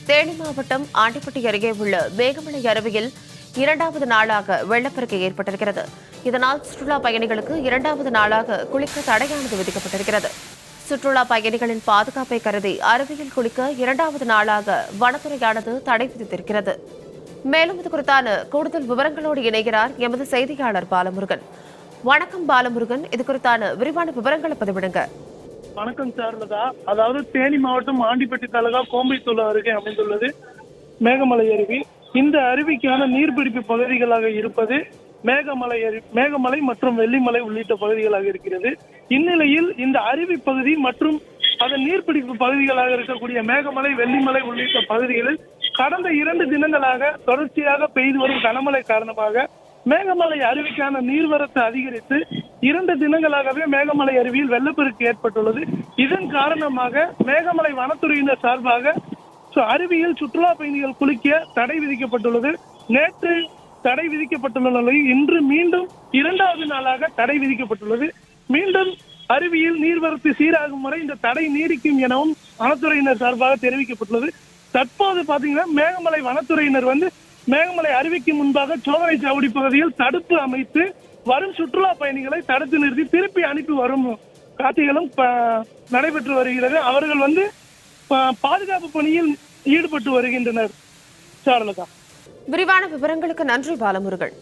தேனி மாவட்டம் ஆண்டிப்பட்டி அருகே உள்ள மேகமலை அருவியில் இரண்டாவது நாளாக வெள்ளப்பெருக்கு ஏற்பட்டிருக்கிறது. இதனால் சுற்றுலா பயணிகளுக்கு இரண்டாவது நாளாக குளிக்க தடையானது விதிக்கப்பட்டிருக்கிறது. சுற்றுலா பயணிகளின் பாதுகாப்பை கருதி அருவியில் குளிக்க இரண்டாவது நாளாக வனத்துறையானது தடை விதித்திருக்கிறது. மேலும் இது குறித்தான கூடுதல் விவரங்களோடு இணைகிறார் எமது செய்தியாளர் பாலமுருகன். வணக்கம் பாலமுருகன், இது குறித்தான விரிவான விவரங்களை பதிவிடுங்க. வணக்கம் சார்லதா. அதாவது தேனி மாவட்டம் ஆண்டிப்பட்டி தாலுகா கோம்பைத்தூர் அருகே அமைந்துள்ளது மேகமலை அருவி. இந்த அருவிக்கான நீர்பிடிப்பு பகுதிகளாக இருப்பது மேகமலை மற்றும் வெள்ளிமலை உள்ளிட்ட பகுதிகளாக இருக்கிறது. இந்நிலையில் இந்த அருவி பகுதி மற்றும் அதன் நீர்பிடிப்பு பகுதிகளாக இருக்கக்கூடிய மேகமலை, வெள்ளிமலை உள்ளிட்ட பகுதிகளில் கடந்த 2 தினங்களாக தொடர்ச்சியாக பெய்து வரும் கனமழை காரணமாக மேகமலை அருவிக்கான நீர்வரத்து அதிகரித்து 2 தினங்களாகவே மேகமலை அருவியில் வெள்ளப்பெருக்கு ஏற்பட்டுள்ளது. இதன் காரணமாக மேகமலை வனத்துறையினர் சார்பாக அருவியில் சுற்றுலா பயணிகள் குளிக்க தடை விதிக்கப்பட்டுள்ளது. நேற்று தடை விதிக்கப்பட்டுள்ள நிலையில் இன்று மீண்டும் 2வது நாளாக தடை விதிக்கப்பட்டுள்ளது. மீண்டும் அருவியில் நீர்வரத்து சீராகும் வரை இந்த தடை நீடிக்கும் எனவும் வனத்துறையினர் சார்பாக தெரிவிக்கப்பட்டுள்ளது. தற்போது பாத்தீங்கன்னா மேகமலை வனத்துறையினர் மேகமலை அருவிக்கு முன்பாக சோதனை சாவடி பகுதியில் தடுப்பு அமைத்து வரும் சுற்றுலா பயணிகளை தடுத்து நிறுத்தி திருப்பி அனுப்பி வரும் காட்சிகளும் நடைபெற்று வருகிறது. அவர்கள் பாதுகாப்பு பணியில் ஈடுபட்டு வருகின்றனர். சாரலதா, விரிவான விவரங்களுக்கு நன்றி பாலமுருகன்.